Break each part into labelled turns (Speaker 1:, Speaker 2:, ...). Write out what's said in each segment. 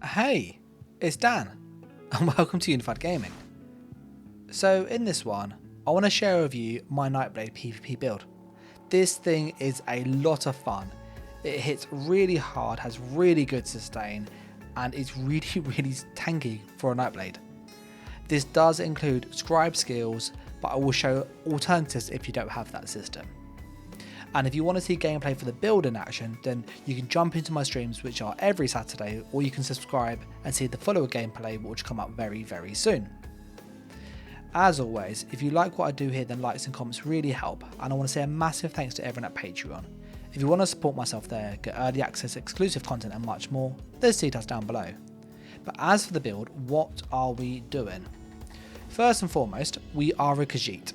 Speaker 1: Hey, it's Dan, and welcome to Unified Gaming. So in this one, I want to share with you my Nightblade PvP build. This thing is a lot of fun. It hits really hard, has really good sustain, and it's really tanky for a Nightblade. This does include scribe skills, but I will show alternatives if you don't have that system. And if you want to see gameplay for the build in action, then you can jump into my streams, which are every Saturday, or you can subscribe and see the follower gameplay, which come up very soon. As always, if you like what I do here, then likes and comments really help, and I want to say a massive thanks to everyone at Patreon. If you want to support myself there, get early access, exclusive content and much more, there's details down below. But as for the build, what are we doing? First and foremost, we are a Khajiit.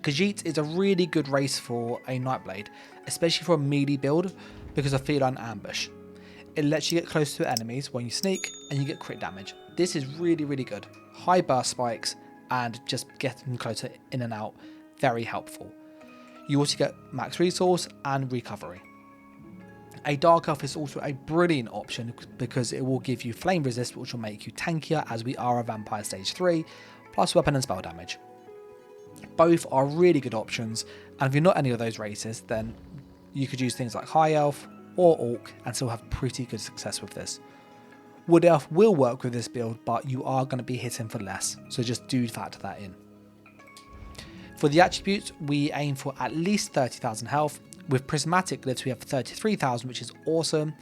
Speaker 1: Khajiit is a really good race for a Nightblade, especially for a melee build because of feline ambush. It lets you get close to enemies when you sneak and you get crit damage. This is really good. High burst spikes and just getting closer in and out, very helpful. You also get max resource and recovery. A Dark Elf is also a brilliant option because it will give you flame resist, which will make you tankier as we are a vampire stage 3, plus weapon and spell damage. Both are really good options, and if you're not any of those races, then you could use things like High Elf or Orc and still have pretty good success with this. Wood Elf will work with this build, but you are going to be hitting for less, so just do factor that in. For the attributes, we aim for at least 30,000 health. With prismatic glyphs, we have 33,000, which is awesome,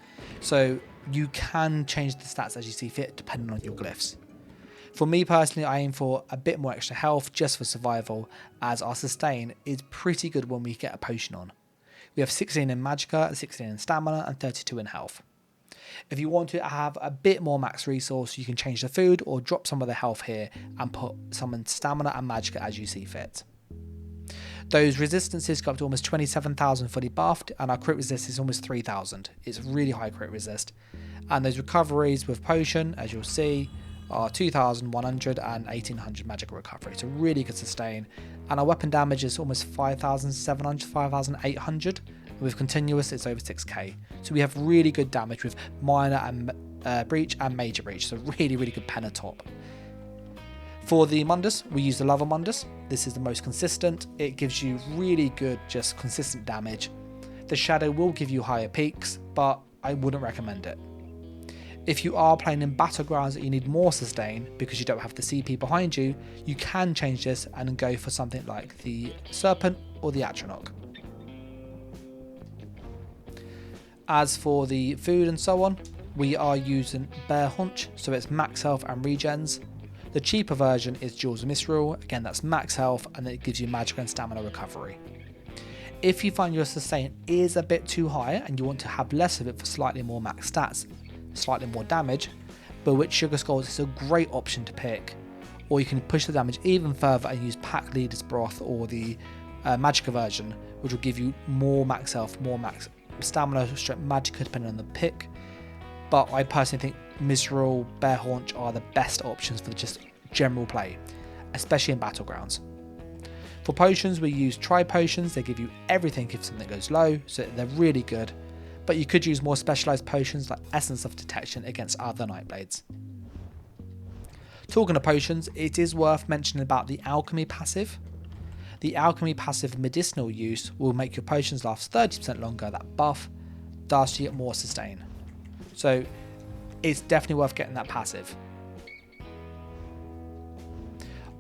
Speaker 1: so you can change the stats as you see fit depending on your glyphs. For me personally, I aim for a bit more extra health just for survival, as our sustain is pretty good when we get a potion on. We have 16 in magicka, 16 in stamina and 32 in health. If you want to have a bit more max resource, you can change the food or drop some of the health here and put some in stamina and magicka as you see fit. Those resistances go up to almost 27,000 fully buffed, and our crit resist is almost 3,000. It's really high crit resist. And those recoveries with potion, as you'll see, are 2,100 and 1,800 magical recovery, so really good sustain. And our weapon damage is almost 5,700, 5,800. With continuous, it's over 6k. So we have really good damage with minor and breach and major breach, so really good pentatop. For the Mundus, we use the Lava Mundus. This is the most consistent. It gives you really good, just consistent damage. The Shadow will give you higher peaks, but I wouldn't recommend it. If you are playing in Battlegrounds and you need more sustain because you don't have the CP behind you, you can change this and go for something like the Serpent or the Atronach. As for the food and so on, we are using Bear Haunch, so it's max health and regens. The cheaper version is Jewels of Misrule, again that's max health and it gives you magic and stamina recovery. If you find your sustain is a bit too high and you want to have less of it for slightly more max stats, slightly more damage, Bewitched Sugar Skulls is a great option to pick, or you can push the damage even further and use Pack Leader's Broth or the Magicka version, which will give you more max health, more max stamina, straight Magicka depending on the pick. But I personally think Misrule, Bear Haunch are the best options for just general play, especially in Battlegrounds. For potions, we use Tri Potions. They give you everything if something goes low, so they're really good. But you could use more specialised potions like Essence of Detection against other Nightblades. Talking of potions, it is worth mentioning about the Alchemy passive. The Alchemy passive medicinal use will make your potions last 30% longer. That buff does you get more sustain. So it's definitely worth getting that passive.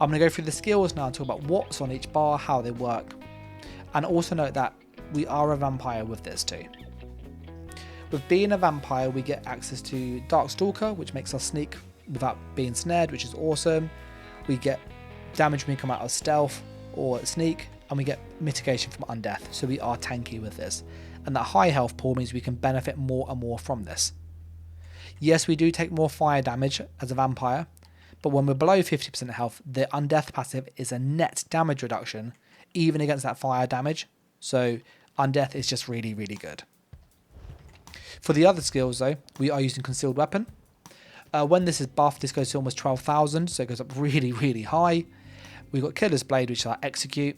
Speaker 1: I'm going to go through the skills now and talk about what's on each bar, how they work. And also note that we are a vampire with this too. With being a vampire, we get access to Dark Stalker, which makes us sneak without being snared, which is awesome. We get damage when we come out of stealth or sneak, and we get mitigation from undeath, so we are tanky with this. And that high health pool means we can benefit more and more from this. Yes, we do take more fire damage as a vampire, but when we're below 50% health, the undeath passive is a net damage reduction, even against that fire damage. So undeath is just really good. For the other skills though, we are using Concealed Weapon. When this is buffed, this goes to almost 12,000, so it goes up really high. We've got Killer's Blade, which is our execute.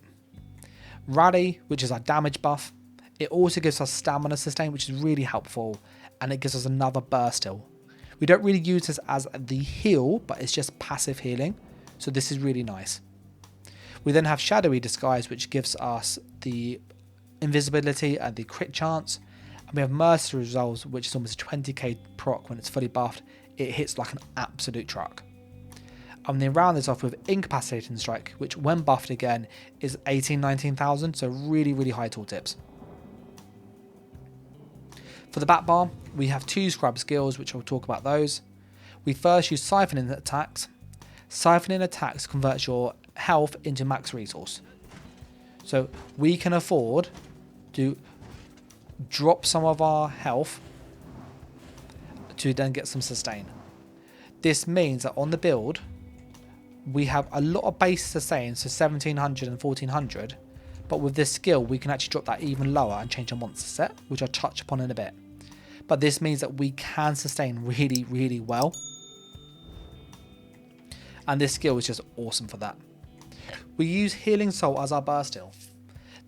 Speaker 1: Rally, which is our damage buff. It also gives us stamina sustain, which is really helpful, and it gives us another burst heal. We don't really use this as the heal, but it's just passive healing. So this is really nice. We then have Shadowy Disguise, which gives us the invisibility and the crit chance. And we have Mercenary Resolves, which is almost a 20k proc when it's fully buffed. It hits like an absolute truck. And then round this off with Incapacitating Strike, which when buffed again is 19,000, so really, really high tooltips. For the bat bar, we have 2 scrub skills, which I'll talk about those. We first use Siphoning attacks. Siphoning attacks converts your health into max resource. So we can afford to drop some of our health to then get some sustain. This means that on the build, we have a lot of base sustain, so 1700 and 1400, but with this skill we can actually drop that even lower and change our monster set, which I'll touch upon in a bit. But this means that we can sustain really, really well, and this skill is just awesome for that. We use Healing Soul as our burst heal.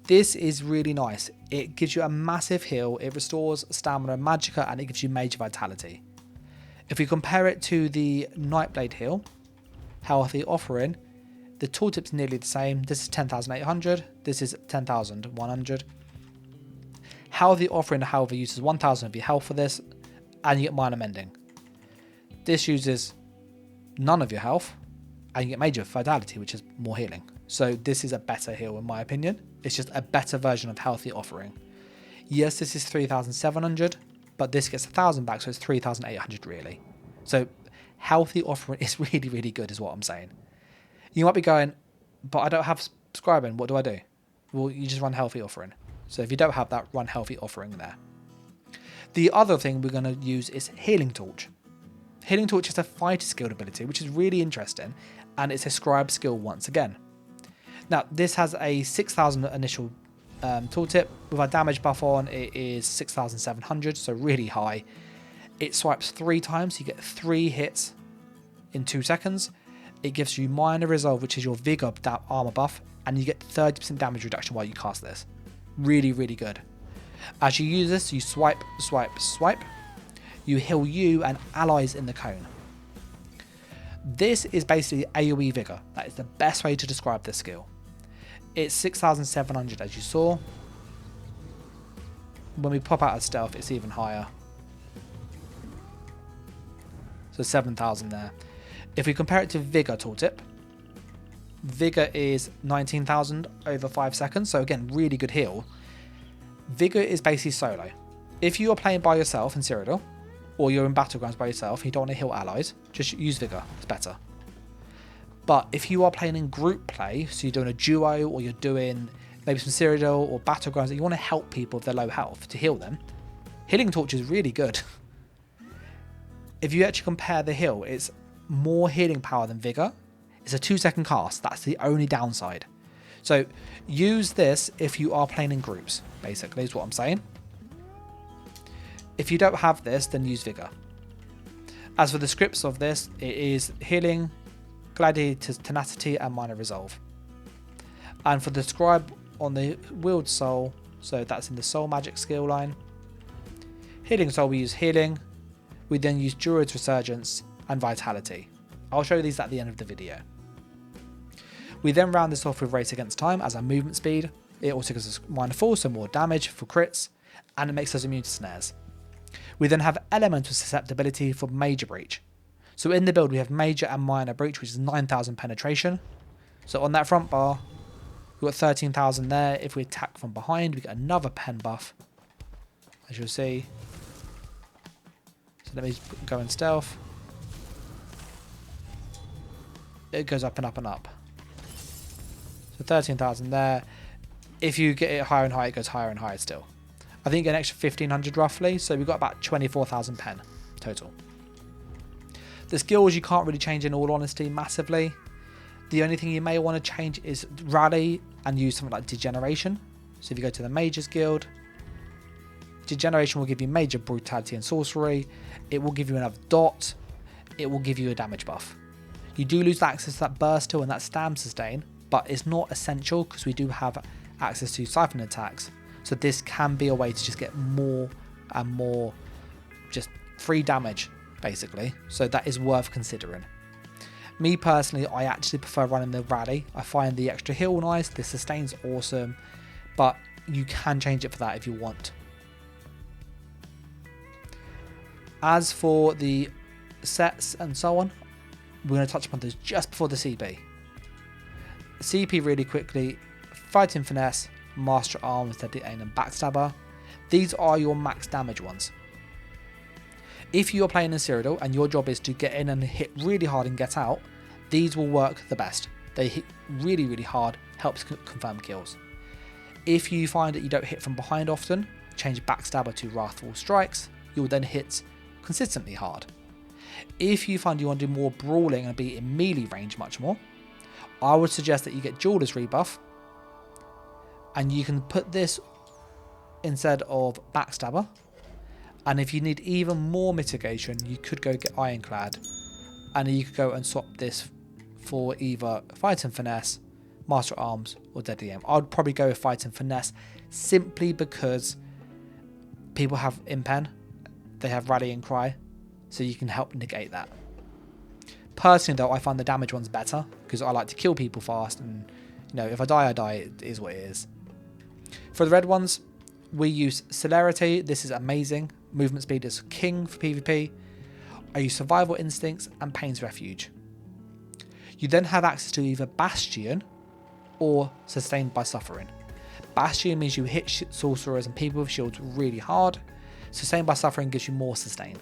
Speaker 1: This is really nice. It gives you a massive heal, it restores stamina and magicka, and it gives you major vitality. If we compare it to the Nightblade heal, Healthy Offering, the tooltip's nearly the same. This is 10,800, this is 10,100. Healthy Offering, however, uses 1,000 of your health for this, and you get minor mending. This uses none of your health, and you get major vitality, which is more healing. So this is a better heal in my opinion. It's just a better version of Healthy Offering. Yes, this is 3,700, but this gets 1,000 back, so it's 3,800 really. So Healthy Offering is really, really good is what I'm saying. You might be going, but I don't have scribing, what do I do? Well, you just run Healthy Offering. So if you don't have that, run Healthy Offering there. The other thing we're going to use is Healing Torch. Healing Torch is a fighter skill ability, which is really interesting, and it's a scribe skill once again. Now, this has a 6,000 initial tooltip. With our damage buff on, it is 6,700, so really high. It swipes 3 times, so you get 3 hits in 2 seconds. It gives you Minor Resolve, which is your Vigor armor buff, and you get 30% damage reduction while you cast this. Really, really good. As you use this, you swipe, swipe, swipe. You heal you and allies in the cone. This is basically AoE Vigor. That is the best way to describe this skill. It's 6,700 as you saw. When we pop out of stealth, it's even higher. So 7,000 there. If we compare it to Vigor tooltip, Vigor is 19,000 over 5 seconds. So again, really good heal. Vigor is basically solo. If you are playing by yourself in Cyrodiil, or you're in Battlegrounds by yourself and you don't want to heal allies, just use Vigor. It's better. But if you are playing in group play, so you're doing a duo, or you're doing maybe some Cyrodiil or Battlegrounds, and you want to help people with their low health to heal them, Healing Torch is really good. If you actually compare the heal, it's more healing power than Vigor. It's a 2-second cast. That's the only downside. So use this if you are playing in groups, basically, is what I'm saying. If you don't have this, then use Vigor. As for the scripts of this, it is Healing, Gladiator's Tenacity, and Minor Resolve. And for the Scribe on the Wield Soul, so that's in the Soul Magic skill line. Healing Soul, we use Healing. We then use Druid's Resurgence and Vitality. I'll show these at the end of the video. We then round this off with Race Against Time as our movement speed. It also gives us minor fall, so more damage for crits, and it makes us immune to snares. We then have Elemental Susceptibility for Major Breach. So in the build we have Major and Minor Breach, which is 9,000 penetration. So on that front bar, we've got 13,000 there. If we attack from behind, we get another pen buff, as you'll see. So let me go in stealth. It goes up and up and up. So 13,000 there. If you get it higher and higher, it goes higher and higher still. I think you get an extra 1,500 roughly, so we've got about 24,000 pen total. The skills you can't really change in all honesty massively. The only thing you may want to change is Rally and use something like Degeneration. So if you go to the Mages Guild, Degeneration will give you Major Brutality and Sorcery. It will give you another dot. It will give you a damage buff. You do lose access to that Burst Heal and that Stam Sustain, but it's not essential because we do have access to Siphon attacks. So this can be a way to just get more and more just free damage basically, so that is worth considering. Me personally, I actually prefer running the rally. I find the extra heal nice, the sustain's awesome, but you can change it for that if you want. As for the sets and so on, we're going to touch upon this just before the CP. CP really quickly: Fighting Finesse, Master Arms, Deadly Aim and Backstabber. These are your max damage ones. If you're playing in Cyrodiil and your job is to get in and hit really hard and get out, these will work the best. They hit really, really hard, helps confirm kills. If you find that you don't hit from behind often, change Backstabber to Wrathful Strikes, you'll then hit consistently hard. If you find you want to do more brawling and be in melee range much more, I would suggest that you get Jeweler's Rebuff, and you can put this instead of Backstabber. And if you need even more mitigation, you could go get Ironclad, and you could go and swap this for either Fighting Finesse, Master Arms or Deadly Aim. I'd probably go with Fighting Finesse simply because people have Impen, they have Rallying Cry, so you can help negate that. Personally though, I find the damage ones better because I like to kill people fast, and you know, if I die, I die. It is what it is. For the red ones, we use Celerity. This is amazing. Movement speed is king for PvP. I use Survival Instincts and Pain's Refuge. You then have access to either Bastion or Sustained by Suffering. Bastion means you hit sorcerers and people with shields really hard. Sustained by Suffering gives you more sustain.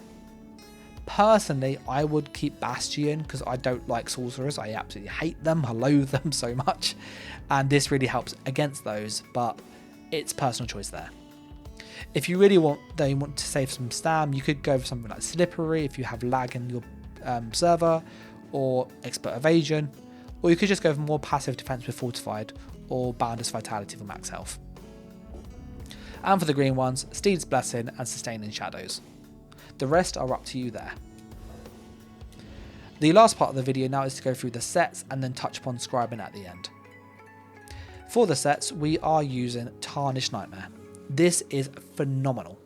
Speaker 1: Personally, I would keep Bastion because I don't like sorcerers. I absolutely hate them. I loathe them so much. And this really helps against those, but it's personal choice there. If you really want to save some stam, you could go for something like Slippery if you have lag in your server, or Expert Evasion, or you could just go for more passive defense with Fortified or Boundless Vitality for max health. And for the green ones, Steed's Blessing and Sustaining Shadows. The rest are up to you there. The last part of the video now is to go through the sets and then touch upon scribing at the end. For the sets, we are using Tarnished Nightmare. This is phenomenal.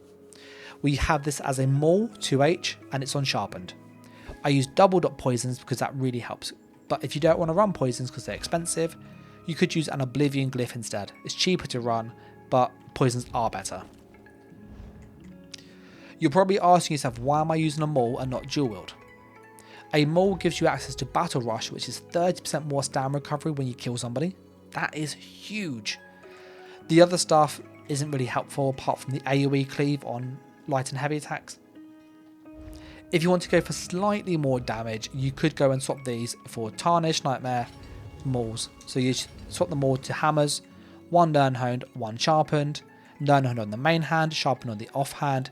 Speaker 1: We have this as a Maul 2H and it's on Sharpened. I use double dot poisons because that really helps, but if you don't want to run poisons because they're expensive, you could use an Oblivion Glyph instead. It's cheaper to run, but poisons are better. You're probably asking yourself, why am I using a Maul and not dual wield? A Maul gives you access to Battle Rush, which is 30% more stam recovery when you kill somebody. That is huge. The other stuff isn't really helpful apart from the AoE cleave on light and heavy attacks. If you want to go for slightly more damage, you could go and swap these for Tarnished Nightmare Mauls. So you swap them all to hammers, one Learnhoned, one Sharpened, Learnhoned on the main hand, Sharpened on the off hand,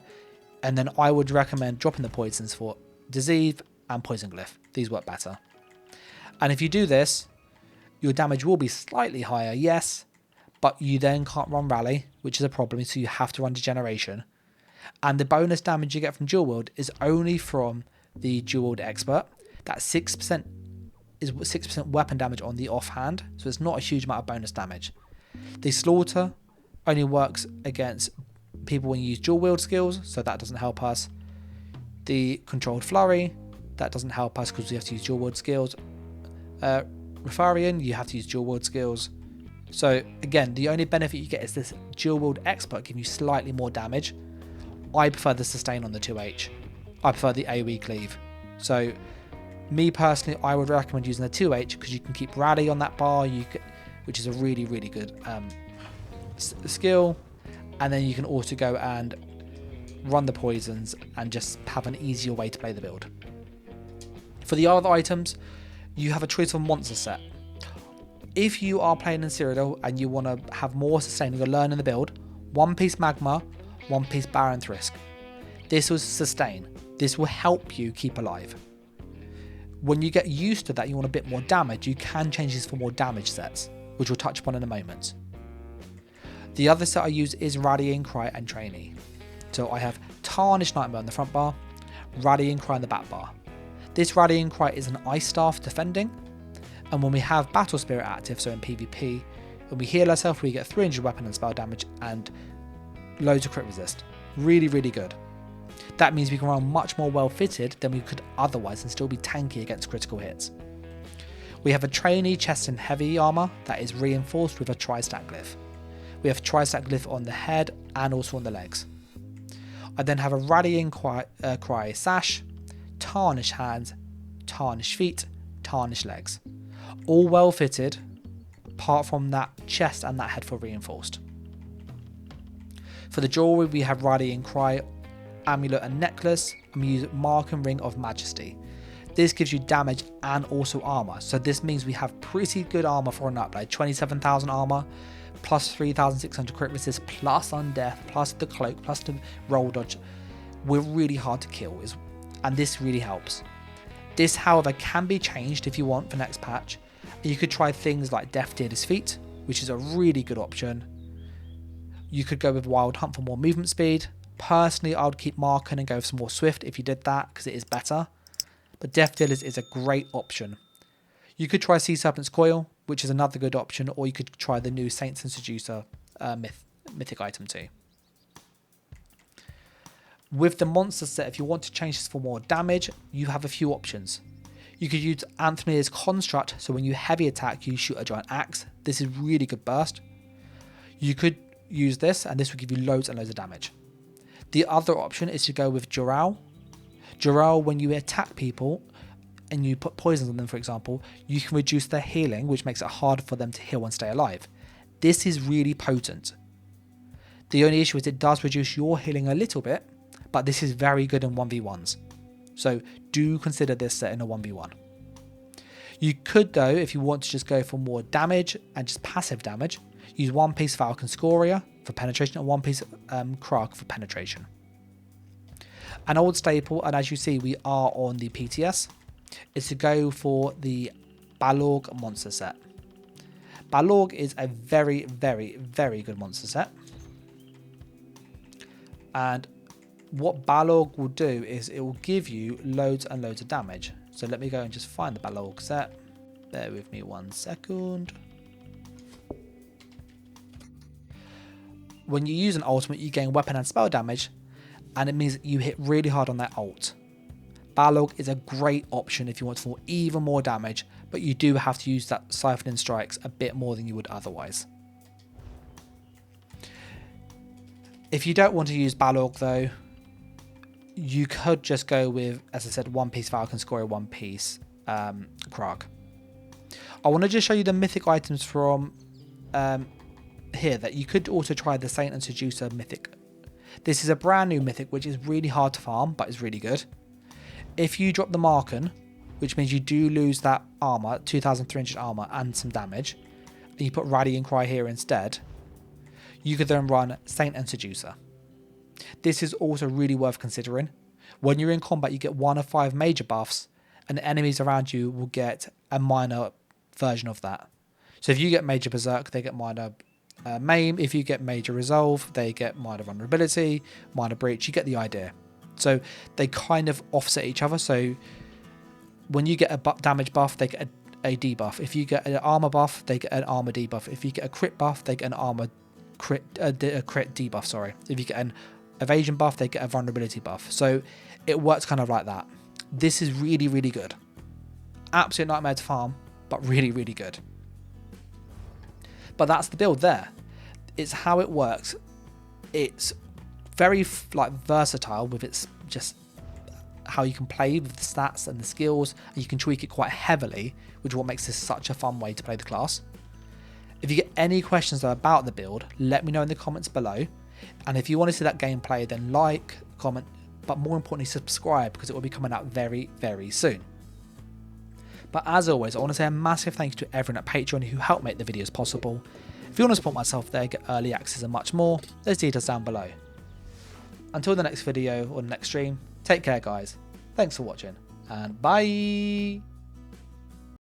Speaker 1: and then I would recommend dropping the poisons for Disease and Poison Glyph. These work better. And if you do this, your damage will be slightly higher, yes, but you then can't run Rally, which is a problem, so you have to run Degeneration. And the bonus damage you get from Dual Wield is only from the Dual Wield Expert. That 6% is 6% weapon damage on the offhand, so it's not a huge amount of bonus damage. The Slaughter only works against people when you use Dual Wield skills, so that doesn't help us. The Controlled Flurry, that doesn't help us because we have to use Dual Wield skills. Refarian, you have to use Dual Wield skills. So again, the only benefit you get is this Dual Wield Expert giving you slightly more damage. I prefer the sustain on the 2H. I prefer the AoE cleave. So me personally, I would recommend using the 2H because you can keep Rally on that bar, which is a really, really good skill. And then you can also go and run the poisons and just have an easier way to play the build. For the other items, you have a choice of monster set. If you are playing in Cyrodiil and you want to have more sustain, you're learning the build, One Piece Magma, One Piece Baron Thrisk. This will sustain. This will help you keep alive. When you get used to that, you want a bit more damage, you can change this for more damage sets, which we'll touch upon in a moment. The other set I use is Rallying Cry and Trainee. So I have Tarnished Nightmare on the front bar, Rallying Cry on the back bar. This Rallying Cry is an Ice Staff defending, and when we have Battle Spirit active, so in PvP, when we heal ourselves, we get 300 weapon and spell damage and loads of crit resist. Really, really good. That means we can run much more well fitted than we could otherwise and still be tanky against critical hits. We have a trainee chest and heavy armour that is reinforced with a tri-stack glyph. We have a tri-stack glyph on the head and also on the legs. I then have a rallying cry sash, tarnished hands, tarnished feet, tarnished legs. All well fitted, apart from that chest and that head for reinforced. For the jewellery, we have rallying cry, amulet and necklace, and we use mark and ring of majesty. This gives you damage and also armor, so this means we have pretty good armor for a nightblade. 27,000 armor, plus 3,600 crit resist, plus undeath, plus the cloak, plus the roll dodge. We're really hard to kill, and this really helps. This, however, can be changed if you want for next patch. You could try things like Death Dealer's Feet, which is a really good option. You could go with Wild Hunt for more movement speed. Personally, I would keep Marken and go with some more Swift if you did that, because it is better. But Death Dealers is a great option. You could try Sea Serpent's Coil, which is another good option, or you could try the new Saints and Seducer mythic item too. With the monster set, if you want to change this for more damage, you have a few options. You could use Anthony's Construct, so when you heavy attack, you shoot a giant axe. This is really good burst. You could use this, and this will give you loads and loads of damage. The other option is to go with Jurral. Jurral, when you attack people and you put poisons on them, for example, you can reduce their healing, which makes it harder for them to heal and stay alive. This is really potent. The only issue is it does reduce your healing a little bit, but this is very good in 1v1s. So do consider this set in a 1v1. You could, though, if you want to just go for more damage and just passive damage, use one piece Falcon Scoria for penetration and one piece Krark for penetration. An old staple, and as you see we are on the PTS, is to go for the Balorgh monster set. Balorgh is a very, very, very good monster set. And what Balorgh will do is it will give you loads and loads of damage. So let me go and just find the Balorgh set. Bear with me 1 second. When you use an ultimate, you gain weapon and spell damage, and it means that you hit really hard on that ult. Balorgh is a great option if you want for even more damage, but you do have to use that siphoning strikes a bit more than you would otherwise. If you don't want to use Balorgh though, you could just go with, as I said, one piece Falcon Scoria, one piece Krark. I want to just show you the mythic items from here that you could also try the Saint and Seducer mythic. This is a brand new mythic which is really hard to farm but is really good. If you drop the Marken, which means you do lose that armor, 2,300 armor and some damage, and you put Rallying Cry here instead, you could then run Saint and Seducer. This is also really worth considering. When you're in combat, you get 1 of 5 major buffs, and the enemies around you will get a minor version of that. So if you get major Berserk, they get minor Maim. If you get major Resolve, they get minor Vulnerability, minor Breach. You get the idea. So they kind of offset each other. So when you get a damage buff, they get a debuff. If you get an armor buff, they get an armor debuff. If you get a crit buff, they get an armor crit debuff. Sorry. If you get an evasion buff, they get a vulnerability buff. So it works kind of like that. This is really, really good. Absolute nightmare to farm, but really, really good. But that's the build there. It's how it works. It's very versatile with its just how you can play with the stats and the skills, and you can tweak it quite heavily, which is what makes this such a fun way to play the class. If you get any questions though about the build, let me know in the comments below. And if you want to see that gameplay, then like, comment, but more importantly subscribe, because it will be coming out very, very soon. But as always, I want to say a massive thank you to everyone at Patreon who helped make the videos possible. If you want to support myself there, get early access and much more, there's details down below. Until the next video or the next stream, take care guys, thanks for watching, and bye!